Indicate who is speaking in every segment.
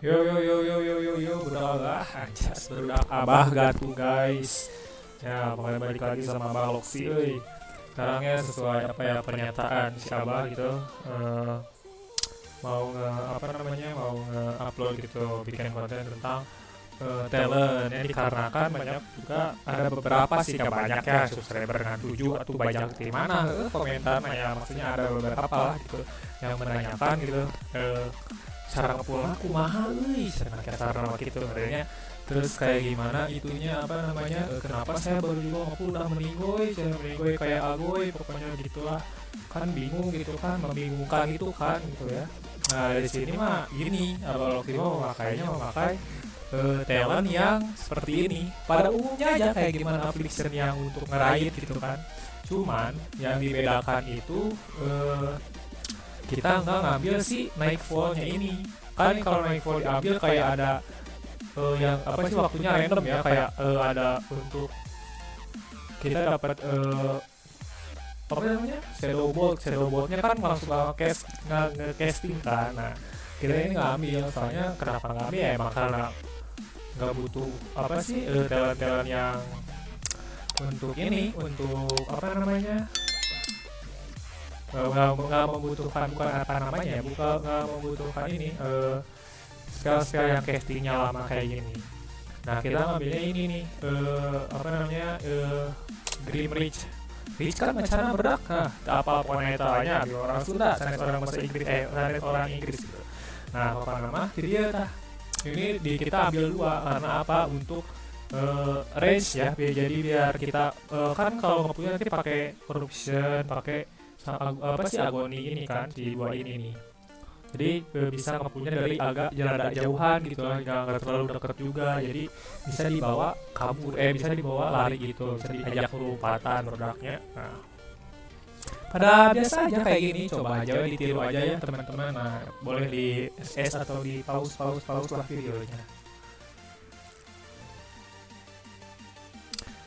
Speaker 1: Yo yo yo yo yo yo yo budak abah anjas budak abah gatu guys. Ya pokoknya balik lagi sama Bang Loksi euy. Sekarang ya sesuai apa ya pernyataan si abah gitu, eh, mau nge apa namanya mau nge-upload gitu bikin konten tentang talent ya dikarenakan banyak juga ada beberapa sih gak banyak ya subscriber dengan 7 atau banyak di mana komentar ya maksudnya ada beberapa lah gitu yang menanyakan gitu, cara ngepulang aku mahal euy cenah kasarna mah kitu sebenarnya. Terus kayak gimana itunya apa namanya, kenapa saya baru juga ngepul udah meninggoy saya meninggoy kayak agoy pokoknya gitulah. Kan bingung gitu kan, membingungkan gitu kan gitu ya. Nah dari sini mah gini, kalau Lokti mau memakainya memakai talent yang seperti ini pada umumnya aja kayak gimana application yang untuk ngerait gitu kan. Cuman yang dibedakan itu, kita nggak ngambil si Nightfall-nya ini. Kan kalau Nightfall diambil kayak ada yang apa sih waktunya random ya, kayak ada untuk kita dapat apa namanya shadow bolt-nya kan langsung nge-casting kan. Nah kita ini nggak ambil, soalnya kenapa nggak ambil ya emang karena nggak butuh apa sih talent-talent yang untuk ini, untuk apa namanya, nggak membutuhkan, bukan apa namanya ya, bukan nggak membutuhkan ini skill-skill yang castingnya lama kayak gini. Nah kita ngambilnya ini nih, apa namanya, Grim Reach. Reach kan macamnya berdak, nah apa ponetanya ambil orang Sunda, sanes orang bahasa Inggris, sanes orang Inggris gitu. Nah apa nama jadi ya tah ini di kita ambil dua karena apa, untuk range ya, jadi biar kita kan kalau nggak punya nanti pakai corruption, pakai apa sih agoni ini kan di dua ini nih. Jadi bisa ngepunya dari agak jarak jauhan gitu lah, nggak terlalu deket juga, jadi bisa dibawa kabur, bisa dibawa lari gitu, bisa diajak lompatan produknya. Nah pada biasa aja kayak gini, coba aja ditiru aja ya teman-teman. Nah boleh di SS atau di pause lah videonya.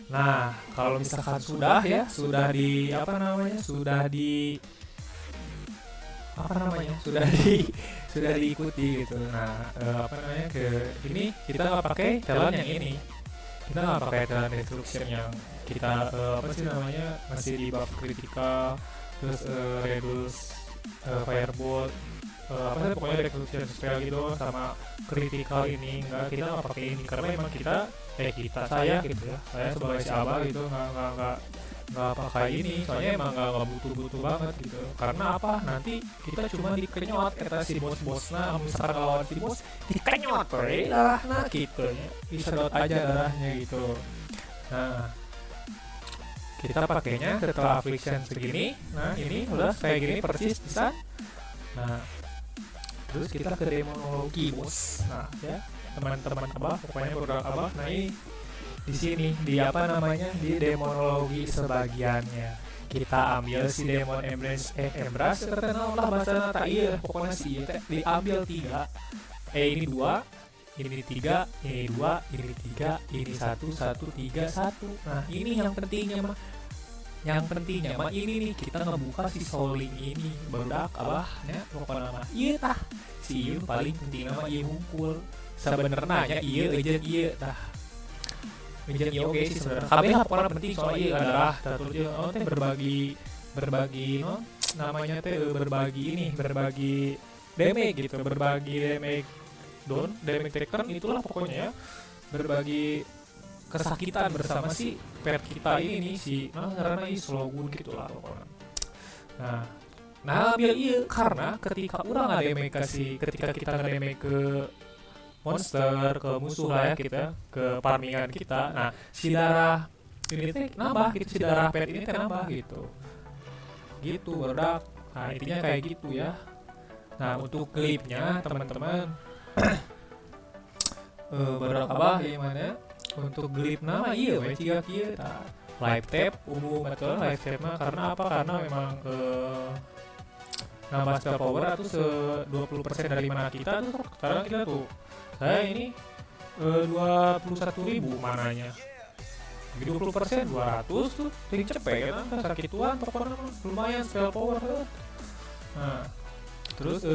Speaker 1: Nah kalau misalkan sudah ya, sudah di apa namanya, apa namanya sudah di sudah diikuti gitu. Nah apa namanya, ke ini kita nggak pakai talent yang ini, kita nggak pakai talent destruction yang kita apa sih namanya, masih di buff critical, terus reduce firebolt, apa sih pokoknya destruction spell gitu sama critical ini. Nggak, kita nggak pakai ini karena memang kita saya gitu ya, saya sebagai si abah gitu nggak pakai ini, soalnya emang nggak butuh banget gitu. Karena apa, nanti kita cuma dikenyot kata si bos nah misalkan lawan si bos dikenyot lah, nah gitu ya bisa dot aja darahnya gitu. Nah kita pakainya setelah affliction segini, nah ini udah kayak gini persis bisa. Nah terus kita ke demonologi bos. Nah ya teman-teman abah, pokoknya produk abah, nah ini di sini di apa namanya, di demonologi sebagiannya kita ambil si demon embrace terkenal lah bahasa tak iya, pokoknya si diambil tiga, ini dua, ini tiga, ini dua, ini tiga, ini satu satu tiga satu. Nah ini yang pentingnya mah ini nih, kita ngebuka si souling ini baru abah ya pokoknya mah iya tah, si iya paling penting nama iya hungkul sebenarnya iya aja iya tah. Menjadi iya oke sih sebenarnya. KBH pokoknya penting soalnya iya adalah tentunya teh berbagi no, namanya teh berbagi damage gitu, berbagi damage damage taken itulah pokoknya ya, berbagi kesakitan bersama si pet kita ini nih, si karena ini slogun gitulah pokoknya. Nah biar iya karena ketika orang ada damage ketika kita nggak damage ke monster, ke musuh lah ya, kita ke farmingan kita, nah si darah ini teh nambah gitu, si darah pet ini teh nambah gitu berdak. Nah intinya kayak gitu ya. Nah untuk klipnya teman-teman, berdak apa gimana untuk glip nama iya we ciga kieu tah live tap umum betul live tap mah, karena apa, karena memang nambah spell power atau 20% dari mana kita tuh. Sekarang kita tuh saya ini 21.000 mananya, 20% 200 tuh ting cepet kan, sakit tuan pokoknya lumayan spell power. Nah terus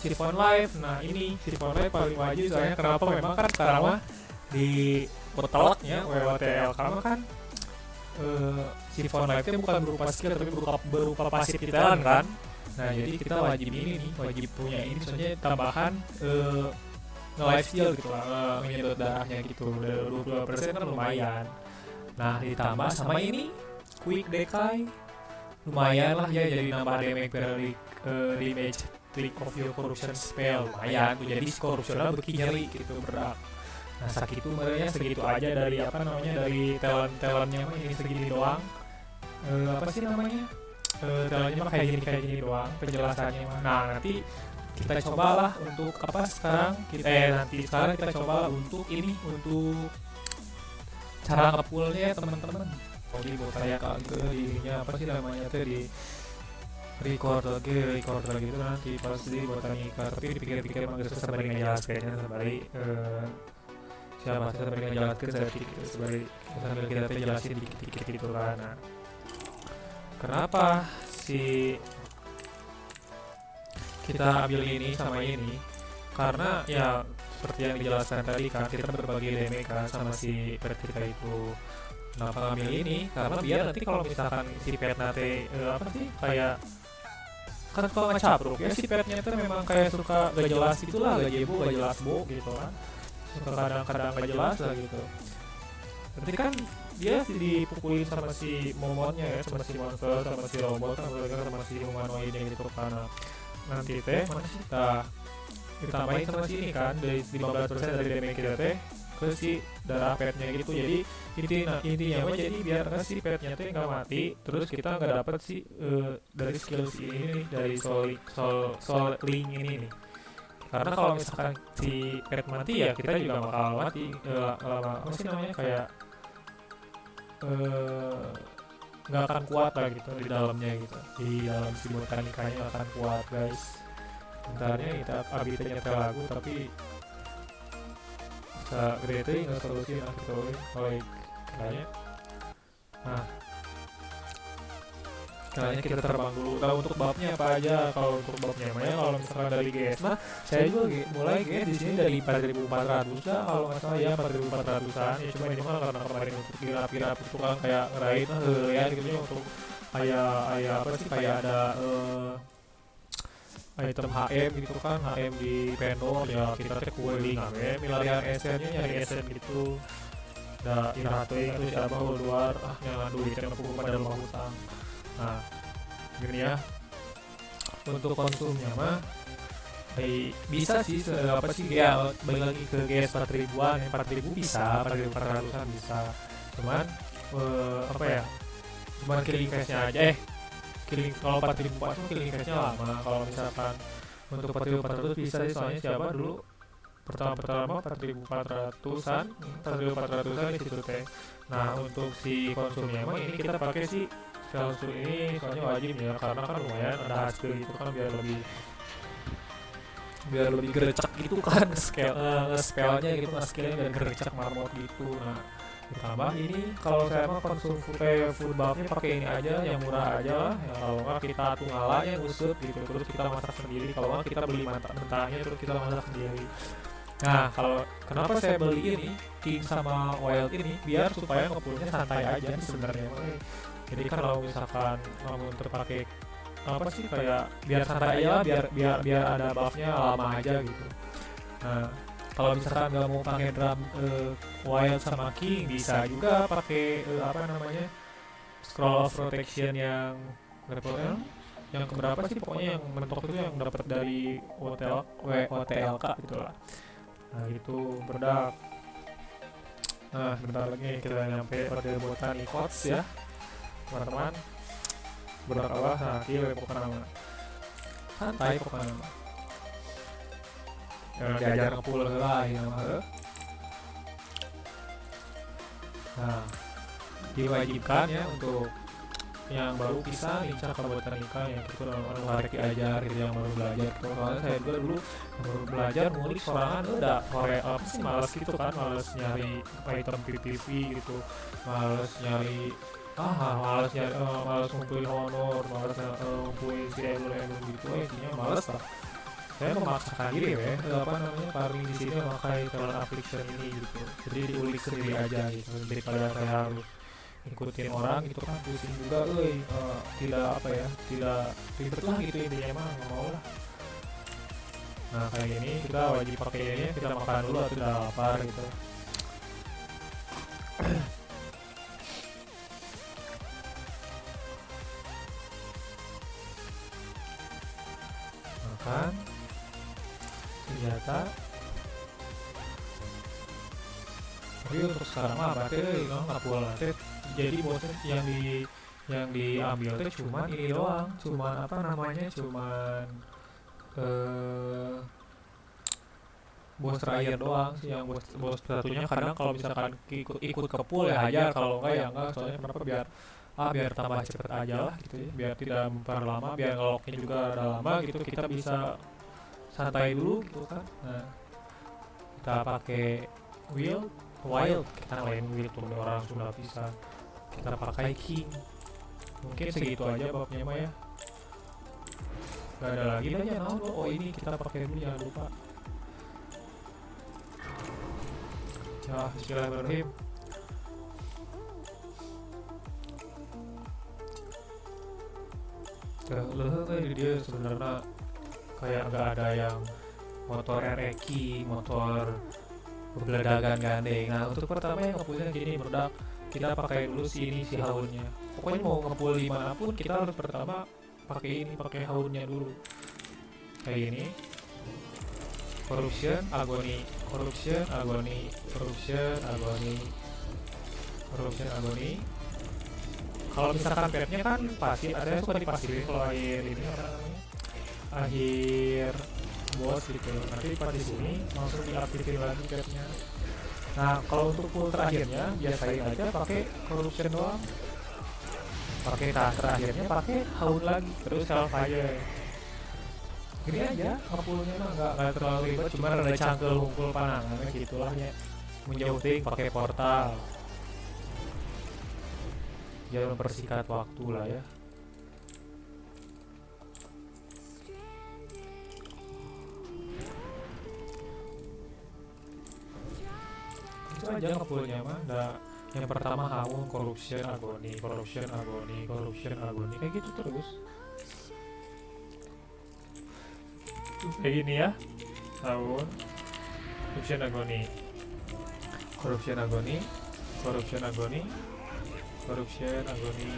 Speaker 1: Chiffon Live. Nah ini Chiffon Live paling wajib soalnya kenapa, memang kan sekarang mah di petelaknya WWTLK mah kan Chiffon Live itu bukan berupa skill tapi berupa pasif kita kan. Nah jadi kita wajib ini nih, wajib punya ini soalnya tambahan nge-life steal gitu lah, menyedot darahnya gitu, 22% kan lumayan. Nah ditambah sama ini quick decay, lumayan lah ya, jadi nambah damage per damage click of your corruption spell, lumayan tuh, jadi si corruptionnya beki nyeri gitu berat. Nah sakit tuh merenya segitu aja dari apa namanya, dari talent-talentnya mah ini segini doang. Apa sih namanya, talentnya mah kayak gini doang penjelasannya mah. Nah nanti kita cobalah untuk apa sekarang sekarang kita coba untuk ini, untuk cara ngepullnya teman-teman. Jadi buat saya kali ke dirinya apa sih namanya tuh, di record lagi gitu nanti pasti buat Tanika, tapi dipikir-pikir emang susah sebalik ngejelaskannya, sebalik siapa sih sebalik ngejelaskan sedikit gitu, sebalik sambil kita jelasin dikit-dikit gitu kan. Nah, kenapa si kita ambil ini sama ini, karena ya seperti yang dijelaskan tadi kan, kita berbagi damage kan sama si pet kita itu. Kenapa ngambil ini? Karena biar nanti kalau misalkan si pet nate apa sih kayak kan suka ngecapruk ya, si petnya itu memang kayak suka gak jelas itulah, gak jebo, gak jelas bo gitu kan, suka kadang-kadang gak jelas lah gitu. Berarti kan dia dipukulin sama si momonnya ya, sama si monster, sama si robot kan, sama si humanoidnya gitu kan. Nanti teh mana sih ditambahin sama sini kan dari 15% dari damage kita teh ke si darah petnya gitu. Jadi intinya mah jadi biar si petnya teh nggak mati, terus kita nggak dapat si dari skill si ini nih, dari soul link ini nih. Karena kalau misalkan si pet mati ya kita juga bakal mati, apa sih namanya, kayak nggak akan kuat lah gitu di dalamnya gitu, di dalam si botanikanya nggak akan kuat guys. Bentarnya kita abis nyetel lagu tapi bisa gede nggak solusi lah gitu kayaknya. Nah kayaknya kita terbang dulu. Tahu untuk babnya apa aja? Kalau untuk babnya mah ya, kalau misalkan dari GS mah saya juga mulai GS di sini dari 4.400 lah kalau nggak salah ya, 4.400an ya. Cuma ini mah karena kemarin untuk kirap itu kan kayak ngeraih ya gitu ya, untuk kayak apa sih, kayak ada item HM gitu kan, HM di vendor ya, kita cek kueling HM milarian SN-nya, nyari SN gitu. Ada irate itu si abah luar yang duit yang aku pada rumah hutang. Nah gini ya, untuk konsumnya mah bisa sih apa sih ya, balik lagi ke GS 4.000-an ya, 4.000 bisa, 4.400an bisa. Cuman apa ya, cuman killing phase-nya aja killing, kalau 4.400 killing phase-nya lama. Kalau misalkan untuk 4.400 bisa sih, soalnya siapa dulu pertama 4.400an di situ teh. Nah untuk si konsumnya emang ini kita pakai si Velsu ini soalnya wajib ya, karena kan lumayan ada hasil itu kan, biar lebih gerecek gitu kan spellnya gitu, skillnya biar gerecek marmot gitu. Nah ditambah ini kalau saya mah konsum full buffnya pakai ini aja yang murah aja lah ya, kalau nggak kita tungala yang usut gitu, terus kita masak sendiri. Kalau nggak kita beli mentahnya terus kita masak sendiri. Nah kalau kenapa saya beli ini King sama Wild ini, biar supaya ngepullnya santai aja sebenarnya. Jadi kan kalau misalkan kamu terpakai apa sih, kayak biar santai aja, biar ada buffnya lama aja gitu. Nah kalau misalkan nggak mau pakai drum Wild sama King, bisa juga pakai apa namanya, Scroll of Protection yang levelnya yang keberapa sih, pokoknya yang mentok itu yang dapat dari OTLK gitu lah. Nah itu berdak. Nah bentar lagi kita nyampe pada Botanic Coats ya teman-teman. Berdak awal nanti pokoknya nama santai pokoknya nama yang diajar ngepull lah ini nama. Nah diwajibkan ya untuk yang baru bisa lincah ke botanika, yang itu harus diajar gitu, yang baru belajar gitu. Soalnya saya juga dulu baru belajar ngulik sorangan udah kayak apa sih, males gitu kan, males nyari item PPV gitu, males nyari males ngumpulin honor, males ngumpulin si elo gitu, intinya males lah. saya memaksakan diri ya, apa namanya, farming di sini memakai talent affliction ini gitu. Jadi diulik sendiri aja gitu, daripada saya harus ngikutin orang gitu kan, pusing juga, tidak apa ya, tidak ribet lah gitu intinya, emang nggak mau lah. Nah kayak gini kita wajib pakai ini, kita makan dulu atau udah lapar gitu. Makan senjata. Tapi untuk sekarang mah berarti nggak puas nanti. Jadi bosnya yang diambil teh cuman ini doang, cuman apa namanya, cuman bos terakhir doang sih, yang bos satunya kadang kalau misalkan ikut ke pool ya hajar, kalau enggak ya enggak. Soalnya kenapa, biar tambah cepet aja lah gitu ya, biar tidak memperlama, biar ngeloknya juga ada lama gitu, kita bisa santai dulu gitu kan. Nah kita pakai wild, kita lain wild tuh, orang sudah bisa. Kita pakai king, mungkin segitu aja babnya mah ya, gak ada lagi aja. Oh ini kita pakai dulu, jangan lupa. Ya bismillahirrahmanirrahim. Kayak dia sebenarnya kayak nggak ada yang motor RX, motor beledagan gandeng. Nah untuk pertama yang ngepulnya gini berdak, kita pakai dulu si haunnya. Pokoknya mau ngepul dimanapun kita harus pertama pakai haunnya dulu. Kayak gini. Corruption, agony, corruption, agony, corruption, agony, corruption, agony. Kalau misalkan petnya kan pasti ada, suka dipasirin kalau akhir ini apa namanya, akhir bos gitu. Nanti pas di sini langsung diaktifin lagi petnya. Nah kalau untuk pull terakhirnya biasain aja pakai corruption doang. Pakai terakhirnya pakai haun lagi, terus hellfire. Gini aja ngepulnya mah nggak terlalu ribet, cuma ada cangkel hunkul panangannya gitulah ya. Menjauh ting pakai portal, ya mempersingkat waktu lah ya. Itu aja ngepulnya mah. Yang pertama haun, corruption, agony, corruption, agony, corruption, agony, kayak gitu terus. Kayak gini ya, haun, corruption, agony, corruption, agony, corruption, agony, corruption, agony,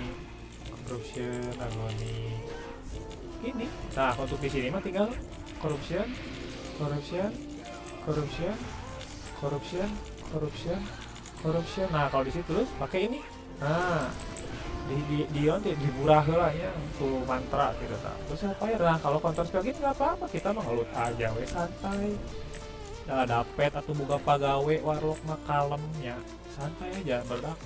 Speaker 1: corruption, agony. Ini. Nah untuk di sini mah tinggal corruption, corruption, corruption, corruption, corruption, corruption. Nah kalau di situ terus pakai ini. Nah diburah lah ya untuk mantra gitu tak. Terus apa ya, nah kalau counter spell gitu nggak apa-apa, kita mah ngelut aja we santai. Nggak dapet atau buka pagawe warlock mah kalemnya santai aja berdak.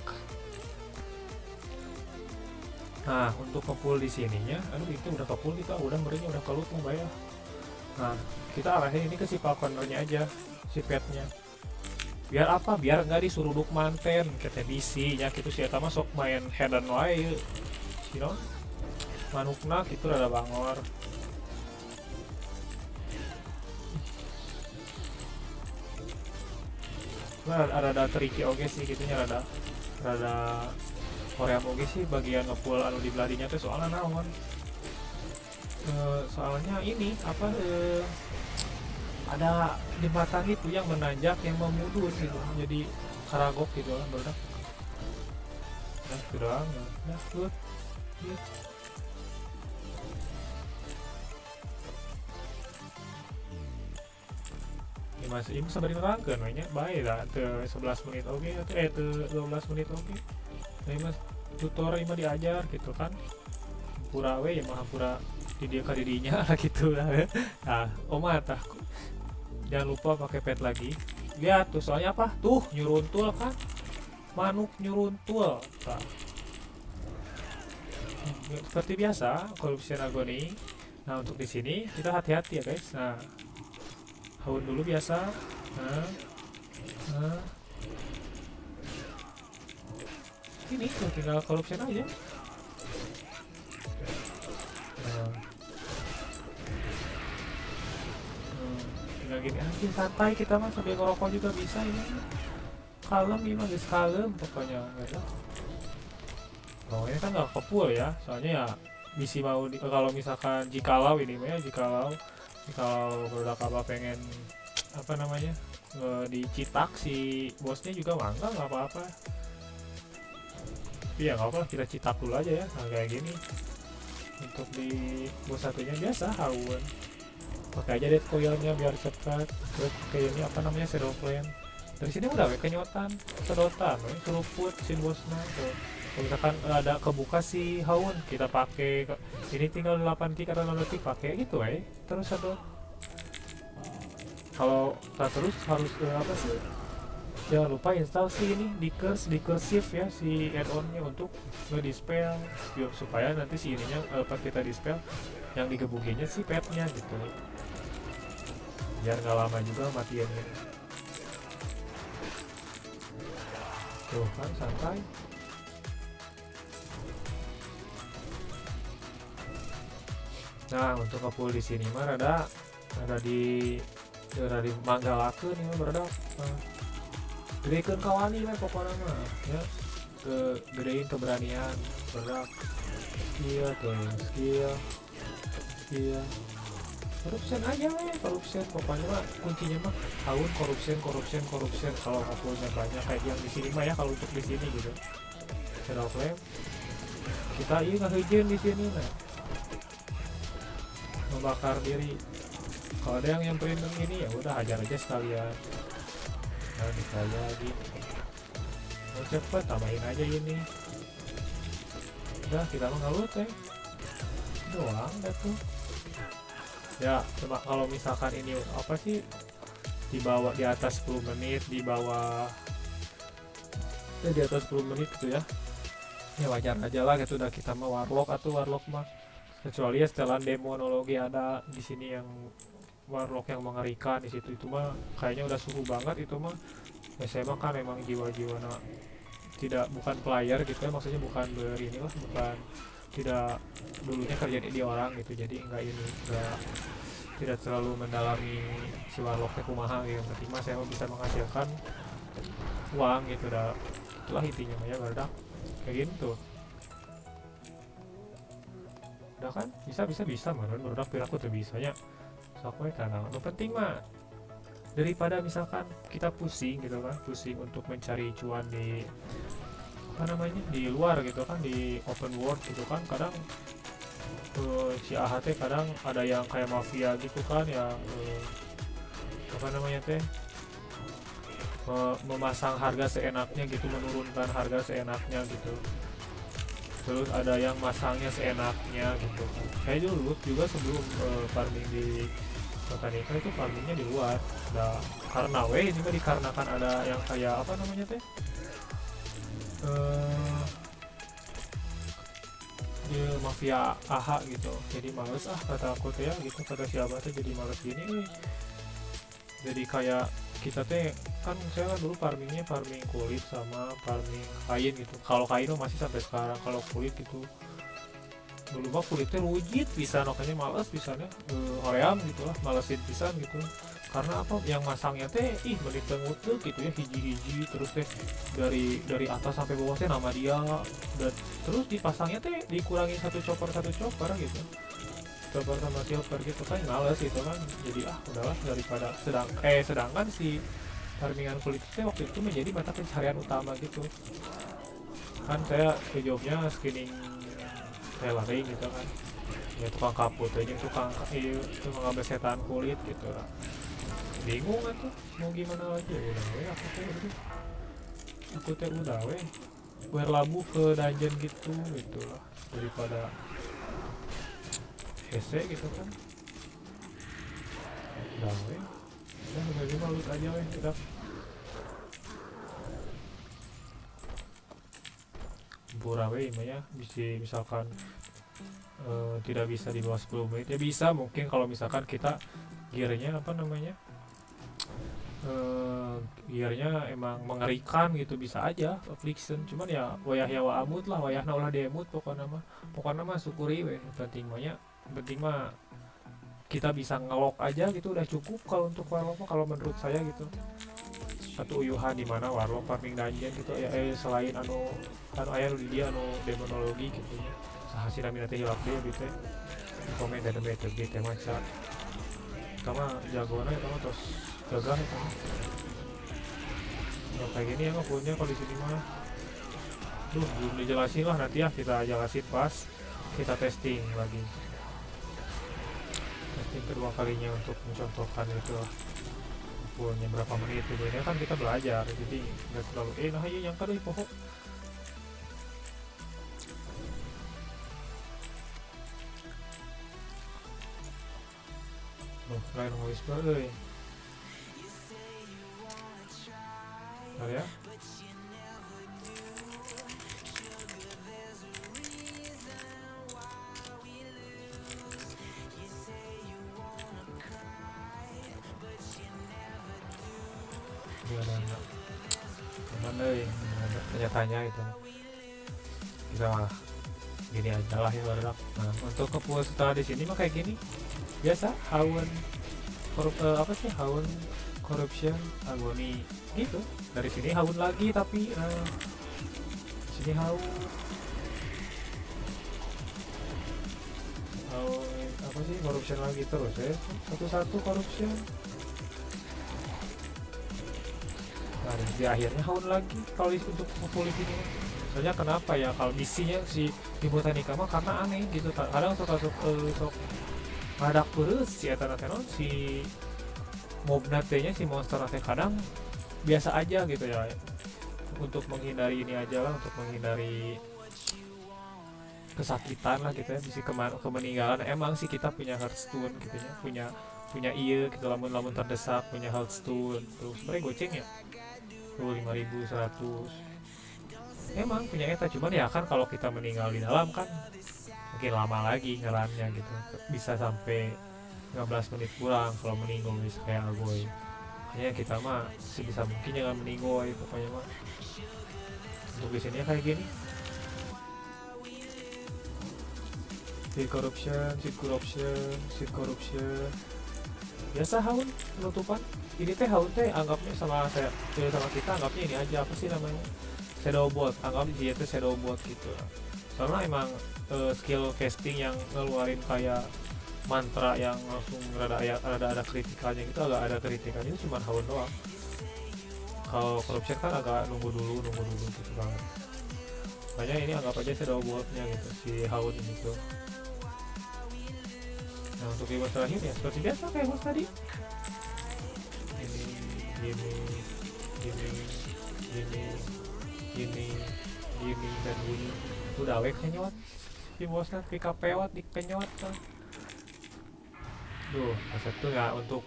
Speaker 1: Nah untuk kepul di sininya, aduh itu udah kepul, kita udah merinya udah kelut mau bayar. Nah kita arahin ini ke si falconernya aja, si petnya. Biar apa? Biar nggak disuruh duk manten kata DC nya gitu sih, sama sok main head and wae you know, manukna gitu ada bangor. Nah, ada tricky oke sih gitunya, rada Korea oke sih bagian ngepul anu di beladinya tuh. Soalnya naon, soalnya ini apa, ada jembatan itu yang menanjak yang memundur gitu, jadi karagok gitu lah berdak. Nah itu doang ya, nah good gitu. Ini masih ini bisa nerangkan mainnya baik lah ke 11 menit oke, ke 12 menit oke. Nah mas tutor ini diajar gitu kan, pura we ya mah pura di dia kadidinya lah gitu lah. Nah omah tah jangan lupa pakai pet lagi. Lihat tuh soalnya apa tuh, nyuruntul kan, manuk nyuruntul. Nah, seperti biasa corruption agony. Nah untuk di sini kita hati-hati ya guys. Nah haun dulu biasa. Nah ini tuh tinggal corruption aja. Nah gini aja santai kita mah sambil ngerokok juga bisa ini kalem ini mah geus kalem pokoknya gitu. Oh ini kan nggak kepul ya soalnya ya misi mau kalau misalkan jikalau ini mah ya jikalau produk apa pengen apa namanya dicitak si bosnya juga mangga nggak apa-apa. Tapi ya nggak apa-apa kita citak dulu aja ya nah, kayak gini untuk di bos satunya biasa haun pakai aja deh coilnya biar cepat. Terus kayak ini apa namanya shadow plan dari sini udah kenyotan sedotan seruput sin bosnya tuh. Kalau misalkan ada kebuka si haun kita pakai ini tinggal 8 tik atau 0 tik pakai gitu terus ada kalau tak terus harus apa sih jangan lupa install si ini di cursive ya si add-onnya untuk nge-dispel supaya nanti si ininya pas kita dispel yang digebukinnya si petnya gitu biar nggak lama juga matiannya tuh kan santai. Nah untuk ngepul di sini mah ada di manggalakeun nih berada gedekeun kawani lah pokoknya mah ya gedein keberanian berada skill korupsian aja korupsian pokoknya mah kuncinya mah tahun korupsian kalau ngepulnya banyak kayak yang di sini mah ya kalau untuk di sini gitu shadow flame kita iya nggak di sini nah membakar diri kalau ada yang nyamperin ini ya udah hajar aja sekalian nah dikaya lagi mau cepet tambahin aja ini udah kita mengalut doang dah tuh ya cuma kalau misalkan ini apa sih dibawa di atas 10 menit di bawah di atas 10 menit gitu ya wajar aja lah gitu udah kita mah warlock mah kecuali ya setelan demonologi ada di sini yang warlock yang mengerikan di situ itu mah kayaknya udah suhu banget itu mah ya saya mah kan memang jiwa-jiwa tidak bukan player gitu ya maksudnya bukan inilah bukan tidak dulunya kerja di orang gitu jadi enggak tidak terlalu mendalami si warlocknya kumaha gitu berarti mah saya bisa menghasilkan uang gitu dah itulah intinya mah ya barudak kayak gitu udah kan bisa menurut barudak piraku tuh bisanya sok we karena yang penting mah daripada misalkan kita pusing gitu kan pusing untuk mencari cuan di apa namanya di luar gitu kan di open world gitu kan kadang si AHT kadang ada yang kayak mafia gitu kan yang apa namanya teh memasang harga seenaknya gitu menurunkan harga seenaknya gitu terus ada yang masangnya seenaknya gitu saya dulu juga sebelum farming di Botanica itu farmingnya di luar karena ini juga dikarenakan ada yang kayak apa namanya teh mafia AHA gitu jadi males kata aku teh ya gitu kata siapa teh jadi males gini jadi kayak kita teh kan saya kan dulu farming kulit sama farming kain gitu kalau kain masih sampai sekarang kalau kulit gitu dulu mah kulitnya rujit bisa makanya males bisanya hoream gitu lah malesin pisan gitu karena apa yang masangnya teh menit tengutuh gitu ya hiji-hiji terus teh dari atas sampai bawah teh nama dia dan terus dipasangnya teh dikurangin satu chopper gitu chopper sama silver gitu kan males gitu kan jadi udahlah daripada sedangkan si farmingan kulit teh waktu itu menjadi mata pencarian utama gitu kan saya jobnya skinning tailoring gitu kan ya tukang kaput aja tukang ngambil setan kulit gitu lah bingung kan tuh mau gimana lagi ya udah aku teh udah berlabuh ke dungeon gitu lah daripada hese gitu kan udah udah malut aja udah pura ya misalkan tidak bisa di bawah 10 menit ya bisa mungkin kalau misalkan kita gearnya apa namanya gearnya emang mengerikan gitu bisa aja affliction cuman ya wayah wa amut lah wayah ulah demut pokoknya mah syukuri penting mah kita bisa ngelok aja gitu udah cukup kalau untuk warlock kalau menurut saya gitu. Satu uyuhan di mana warlock farming dungeon gitu ya, selain aya di dia demonologi gitu ya. Sahasil mina teh hilap deh gitu ya. Komen dan bete gitu maca. Kama jagoannya kamu terus gagah itu. Nah, kayak gini ya punya kalau di sini mah. Belum dijelasin lah, nanti ya kita jelasin pas kita testing lagi. Testing kedua kalinya untuk mencontohkan itu punya berapa menit itu. Ini kan kita belajar jadi nggak terlalu nah iya yang kadang pohon. Lain whisper euy. Ya. Mana tanya-tanya gitu. Kita malah gini aja lah ya baru. Nah, untuk kepuas setelah di sini mah kayak gini. Biasa haun apa sih haun corruption agoni gitu. Dari sini haun lagi tapi sini haun apa sih corruption lagi terus ya. Satu-satu corruption. Nah, di akhirnya haun lagi kalau untuk polisi ini. Soalnya kenapa ya kalau misinya si di botanika mah karena aneh gitu. Kadang sok ngadak terus si eta tenon si mob natenya si monster nate kadang biasa aja gitu ya. Untuk menghindari ini aja lah, untuk menghindari kesakitan lah gitu ya, bisa kemeninggalan. Emang sih kita punya hearthstone gitu ya, punya iya gitu lamun terdesak punya hearthstone terus sebenarnya goceng ya 25.100 emang punya eta, cuman ya kan kalau kita meninggal di dalam kan mungkin lama lagi ngerannya gitu, bisa sampai 15 menit kurang kalau meninggal bisa kayak Agoy. Makanya kita mah sebisa mungkin jangan meninggal pokoknya mah. Untuk biasanya kayak gini seed corruption biasa haun penutupan. Ini teh haun teh anggapnya sama kita anggapnya ini aja, apa sih namanya, shadow bot, anggap dia itu shadow bot gitu. Karena emang skill casting yang ngeluarin kayak mantra yang langsung ada kritikalnya gitu, agak ada kritikalnya itu cuma haun doang. Kalau corruption kan agak nunggu dulu gitu banget. Makanya ini anggap aja shadow botnya gitu si haun gitu. Nah untuk boss terakhir ya seperti biasa kayak boss tadi, gini dan gini udah wek kenyot si bosnya pika pewat di kenyot kan. Satu ya untuk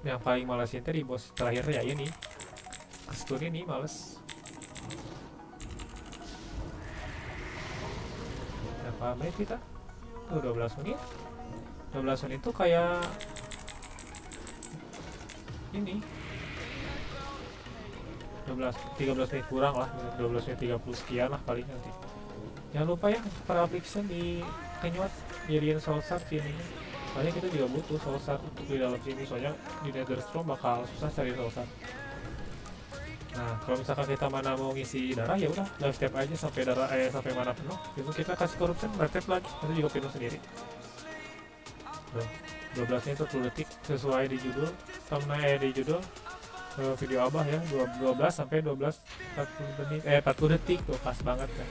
Speaker 1: yang paling malesin tadi bos terakhir ya ini stun ini males. Berapa menit kita? 12 menit. 12 menit itu kayak ini 13 menit kurang lah, 12 menit 30 sekian lah paling nanti. Jangan lupa ya para application di kenyot jadiin soul shard ini. Soalnya kita juga butuh soul shard untuk di dalam sini, soalnya di Netherstone bakal susah cari soul shard. Nah kalau misalkan kita mana mau ngisi darah ya udah live step aja sampai darah sampai mana penuh. Itu kita kasih corruption live step lagi, itu juga penuh sendiri. 12 menit 10 detik sesuai di judul thumbnail di judul video abah ya, 12 sampai 12 40 menit 40 detik tuh pas banget kan.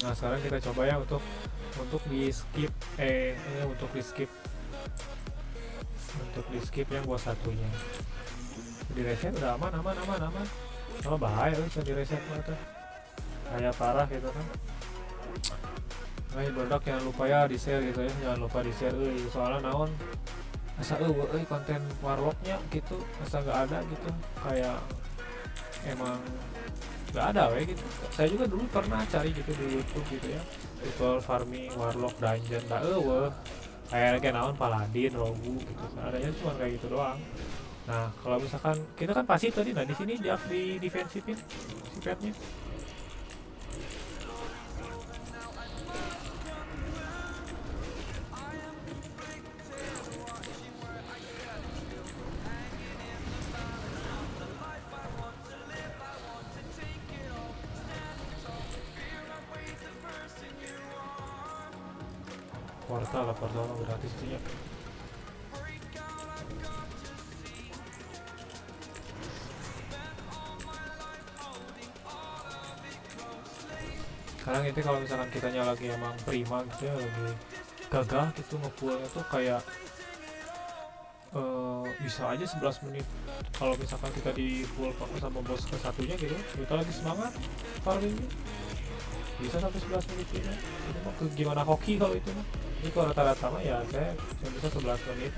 Speaker 1: Nah sekarang kita coba ya untuk di skip untuk di skip yang bos satunya. Di reset udah aman. Oh bahaya bisa di reset mata kayak parah gitu kan. Berdak jangan lupa ya di share gitu ya, jangan lupa di share soalnya naon asa konten warlocknya gitu asa nggak ada gitu, kayak emang nggak ada gitu. Saya juga dulu pernah cari gitu di YouTube gitu ya, tutorial farming warlock dungeon kayak naon paladin rogu gitu, adanya cuma kayak gitu doang. Nah kalau misalkan kita kan pasti tadi, nah di sini di defensifin si petnya. portal lah, portal mah gratis tuh ya. Sekarang itu kalau misalkan kitanya lagi emang prima gitu ya, lagi gagah gitu ngepullnya tuh kayak bisa aja 11 menit. Kalau misalkan kita di full sama bos ke satunya gitu, kita lagi semangat farmingnya bisa sampai 11 menit gitu. Itu mah ke gimana hoki kalau itu mah. Ini kalau rata-rata mah ya saya cuma bisa 11 menit.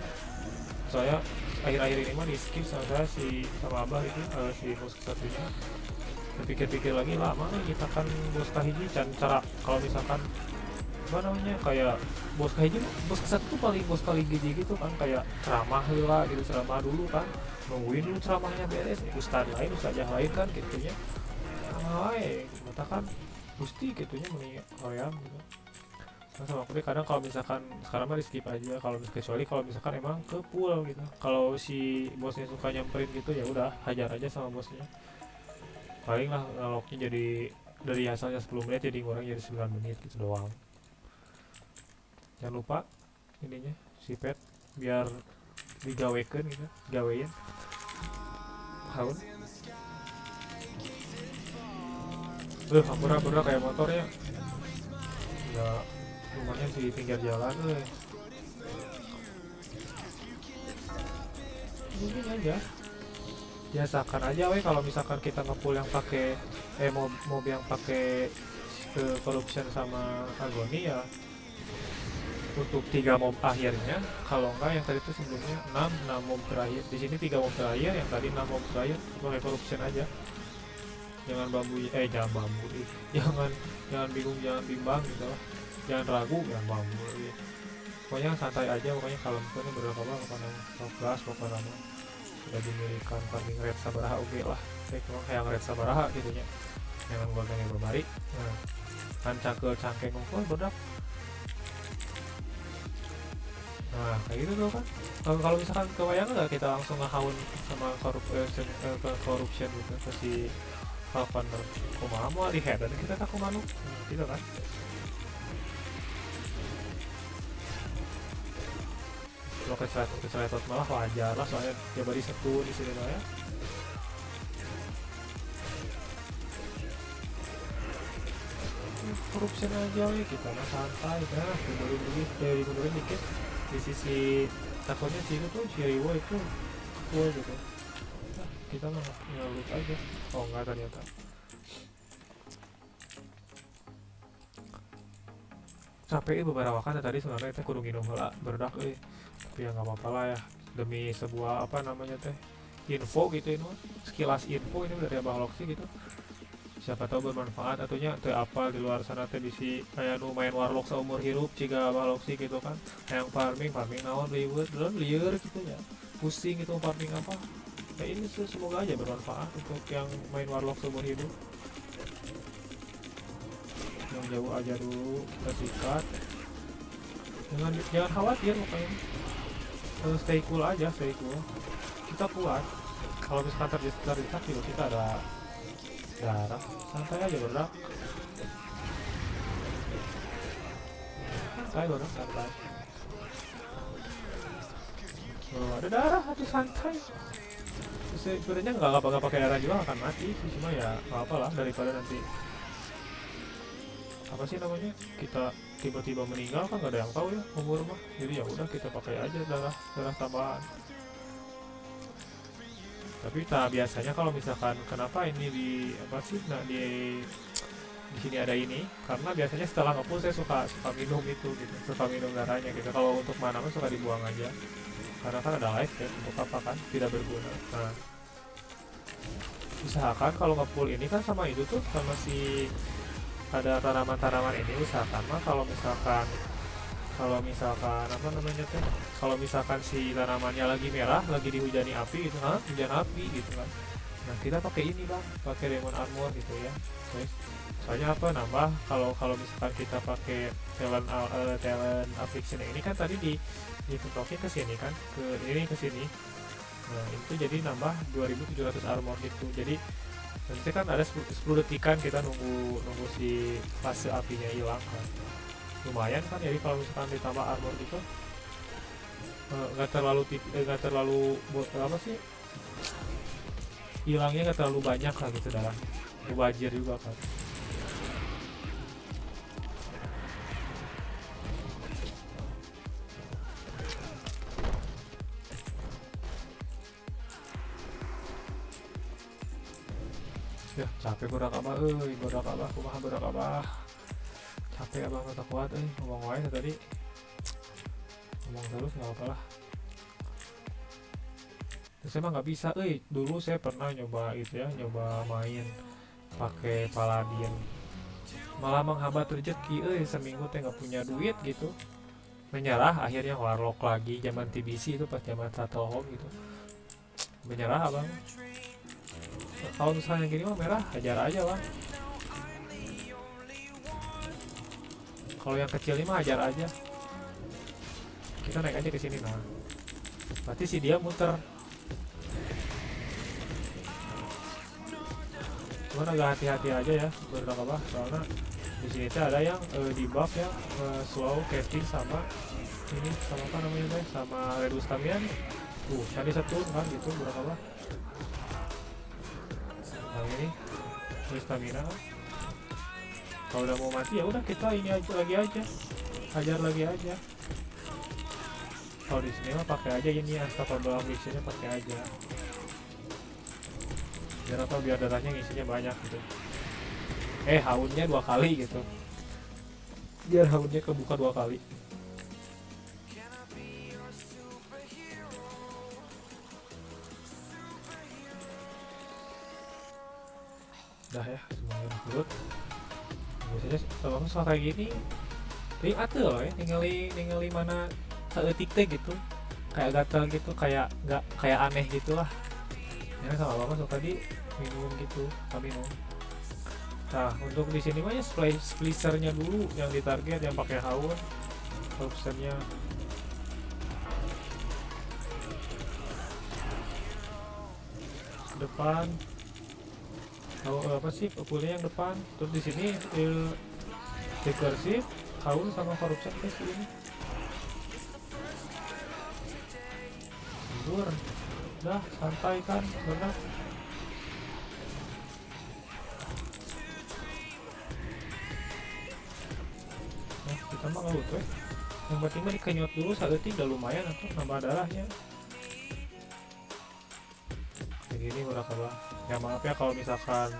Speaker 1: Soalnya akhir-akhir ini mah di skip sama saya sama abah itu si bos ke satunya. Pikir-pikir lagi lama nih kita kan bos kahiji cara kalau misalkan apa namanya kayak bos kahiji bos ke satu tuh paling bos paling gede gitu kan, kayak ceramah lah gitu, ceramah dulu kan, nungguin dulu ceramahnya beres, ustad lain ustadzah lain kan gitunya sama wae katakan gusti gitunya meni hoyam gitu. Nah, sama aku deh kadang kalau misalkan sekarang mah di skip aja, kalau kecuali kalau misalkan emang ke pool gitu, kalau si bosnya suka nyamperin gitu ya udah hajar aja sama bosnya, paling lah ngaloknya jadi dari asalnya 10 menit jadi kurang jadi 9 menit gitu doang. Jangan lupa ininya si pet biar digawekan gitu, gawein haun hampura-hampura kayak motornya nggak, rumahnya di pinggir jalan mungkin aja biasakan aja kalau misalkan kita ngepull yang pakai mob yang pakai ke corruption sama agoni ya untuk 3 mob akhirnya, kalau enggak yang tadi itu sebelumnya 6 mob terakhir, di sini 3 mob terakhir, yang tadi 6 mob terakhir pakai corruption aja. Jangan jangan bambu deh. jangan bingung, jangan bimbang gitu lah, jangan ragu, jangan bambu deh. Pokoknya santai aja, pokoknya kalau misalnya berapa kepada gas pokoknya sudah dimilikan farming red sabaraha oke lah, kayak red sabaraha gitu nya, jangan gua gini berbari. Nah kan cangkeng ngomong bedak. Nah kayak gitu tuh kan, kalau misalkan kebayang nggak kita langsung ngehaun sama corruption gitu ke si Falconer kumaha mau di head dan kita tak kumanu gitu kan. Kalau keceletot malah wajar lah, soalnya dia bari satu di sini lah ya. Corruption aja we, kita mah santai dah, dimundurin dikit di sisi takutnya sih itu tuh si Riwo itu cool gitu. Nah, kita mah ngelut aja. Oh enggak ternyata. Capek beberapa kali tadi sebenarnya teh kudu nginum heula berdak tapi ya nggak apa-apa lah ya, demi sebuah apa namanya teh info gitu ini sekilas info ini dari Abah Loksi gitu, siapa tahu bermanfaat atunya teh apa di luar sana teh bisi kayak nu main warlock seumur hidup ciga Abah Loksi gitu kan, yang farming naon ribet liar gitu ya, pusing gitu farming apa ya, ini semoga aja bermanfaat untuk yang main warlock seumur hidup. Yang jauh aja dulu kita sikat, jangan khawatir pokoknya, stay cool aja, stay cool, kita kuat. Kalau misalkan terdesak juga kita ada darah, santai aja berdak, santai. Kalau ada darah aduh santai, sebenarnya nggak pakai darah juga akan mati sih, cuma ya apa lah daripada nanti apa sih namanya kita tiba-tiba meninggal kan gak ada yang tahu ya umur mah, jadi ya udah kita pakai aja darah tambahan. Tapi biasanya kalau misalkan kenapa ini di apa sih di sini ada ini, karena biasanya setelah ngepull saya suka minum itu gitu, suka minum darahnya gitu. Kalau untuk mana mah suka dibuang aja karena kan ada life ya, untuk apa kan tidak berguna. Nah usahakan kalau ngepull ini kan sama itu tuh sama si ada tanaman-tanaman ini, usahakan mah kalau misalkan apa namanya teh, kalau misalkan si tanamannya lagi merah, lagi dihujani api gitu, hujan api gitu kan, nah kita pakai ini bang, pakai Demon Armor gitu ya guys. Soalnya apa, nambah kalau misalkan kita pakai talent affliction ini kan tadi ditokin ke sini kan, ke sini, nah itu jadi nambah 2700 armor gitu. Jadi nanti kan ada 10 detikan kita nunggu si fase apinya hilang kan. lumayan kan. Jadi kalau misalkan ditambah armor gitu nggak terlalu nggak terlalu apa sih, hilangnya nggak terlalu banyak lah gitu dalam mubajir juga kan. Ya capek budak abah, budak abah kumaha budak abah, capek abah mata kuat ngomong wae tadi, ngomong terus nggak apa lah. Saya mah nggak bisa, dulu saya pernah nyoba itu ya, nyoba main pakai paladin, malah menghambat rezeki, seminggu teh nggak punya duit gitu, menyerah akhirnya warlock lagi zaman TBC itu pas zaman Turtle Home gitu, menyerah abang. Kalau misalnya gini mah merah hajar aja bang, kalau yang kecil ini mah hajar aja, kita naik aja ke sini. Nah berarti si dia muter, cuman agak hati-hati aja ya berdak apa, soalnya di sini tuh ada yang di buff ya, slow casting sama ini, sama apa namanya teh, sama reduce stamina nih. Tadi satu kan gitu berdak apa. Nah ini reduce stamina kan. Kalau udah mau mati ya udah kita ini aja lagi aja, hajar lagi aja. Kalau di sini mah pakai aja ini unstoppable missionnya, pakai aja. Biar apa, biar darahnya ngisinya banyak gitu. Haunnya 2 kali gitu, biar haunnya kebuka 2 kali. Udah ya semuanya udah turut. Biasanya kalau soal kayak gini tapi atuh ya, ningali mana saeutik teh gitu, kayak gatel gitu, kayak nggak kayak aneh gitulah ya. Sama apa suka di minum gitu, kami minum. Nah untuk di sini mah ya splicernya dulu yang ditarget, yang pakai haun, optionnya depan. Apa sih populnya yang depan, terus di sini recursive, haun sama corruption ke sini. Tidur, udah santai kan, benar. Nah kita mah nggak butuh ya. Yang penting mah dikenyot dulu saat itu udah lumayan atau nambah darahnya. Kayak gini udah kalah. Ya maaf ya kalau misalkan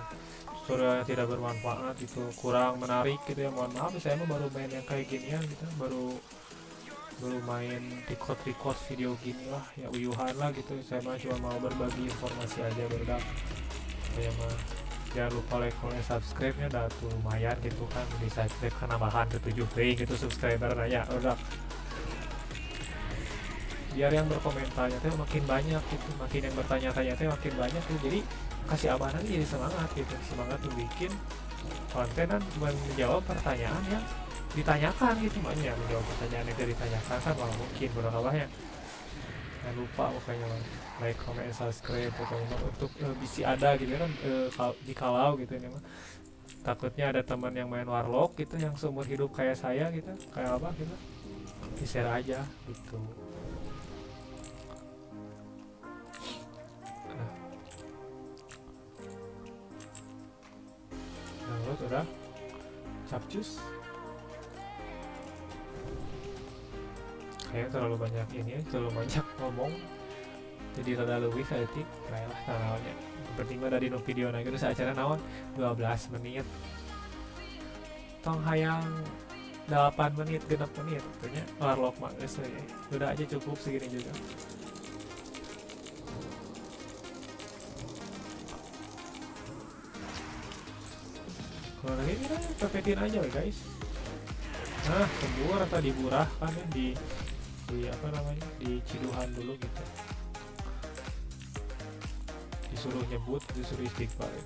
Speaker 1: tutorialnya tidak bermanfaat gitu, kurang menarik gitu ya, mohon maaf. Saya mah baru main yang kayak ginian gitu, baru main record video gini lah ya, uyuhan lah gitu. Saya mah cuma mau berbagi informasi aja berdak. Saya mah jangan lupa like, comment, subscribe nya udah tuh lumayan gitu kan, di subscribe kan nambahan ke 7 gitu subscriber nanya udah, biar yang berkomentarnya teh makin banyak gitu, makin yang bertanya-tanya teh makin banyak tuh, jadi kasih amanah jadi semangat gitu, semangat tuh bikin konten dan menjawab pertanyaan yang ditanyakan gitu, makanya menjawab pertanyaan yang ditanyakan kan malah mungkin berapa. Jangan lupa pokoknya like, comment, subscribe pokoknya untuk bisa ada gitu kan, di kalau gitu ini mah takutnya ada teman yang main warlock gitu yang seumur hidup kayak saya gitu, kayak apa gitu, di share aja gitu. Nah, udah capcus kayak terlalu banyak ini ya, terlalu banyak ngomong jadi rada lebih saeutik lah naonnya. Penting mah dari video na gitu acara naon 12 menit tong hayang 8 menit 6 menit tentunya warlock mah geus udah aja cukup segini juga. Kalau lagi kita pepetin aja guys. Nah sembur atau diburah kan ya, di apa namanya, di ciduhan dulu gitu, disuruh nyebut, disuruh istighfar ya.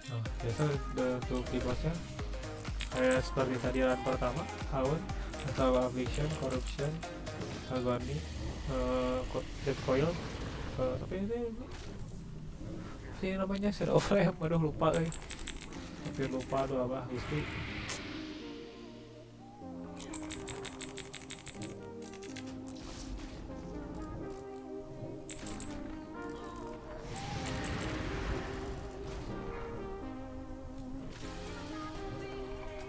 Speaker 1: Nah biasa untuk di bosnya kayak seperti tadi run pertama, haun atau affliction, corruption, agony, dead coil, tapi ini namanya Shadow Flame. Aduh lupa hampir lupa. Aduh apa Gusti.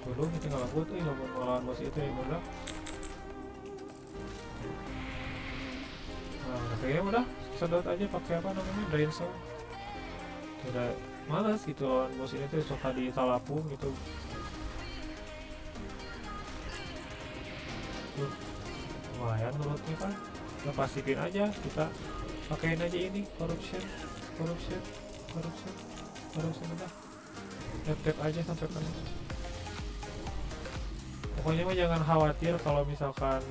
Speaker 1: Dulu kita nggak laku tuh lawan bos itu ya udah. Nah kayaknya udah sedot aja pakai apa namanya Drain Soul. Udah malas gitu lawan bos ini tuh suka di talapung gitu. Tuh lumayan menurutnya kan. Udah pastiin aja, kita pakein aja ini corruption udah. Tap aja sampai penuh. Pokoknya mah jangan khawatir kalau misalkan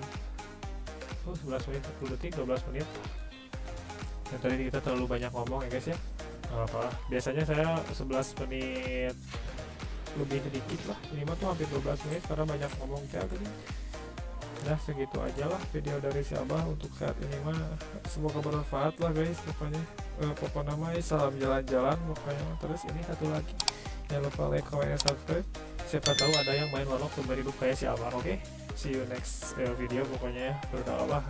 Speaker 1: 11 menit 10 detik 12 menit. Dan tadi kita terlalu banyak ngomong ya guys ya. Gak apa-apa. Biasanya saya 11 menit lebih sedikit lah. Minimal tuh hampir 12 menit karena banyak ngomong kayak gini. Nah segitu aja lah video dari si Abah untuk saat ini mah. Semoga bermanfaat lah guys. Pokoknya mah salam jalan-jalan pokoknya. Terus ini satu lagi, jangan lupa like, comment, dan subscribe. Siapa tahu ada yang main warlock sumber hidup kayak si Abah. Oke, see you next video pokoknya ya. Berdoa Allah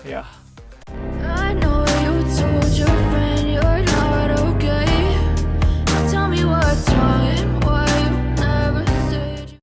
Speaker 1: ya.
Speaker 2: I know you told your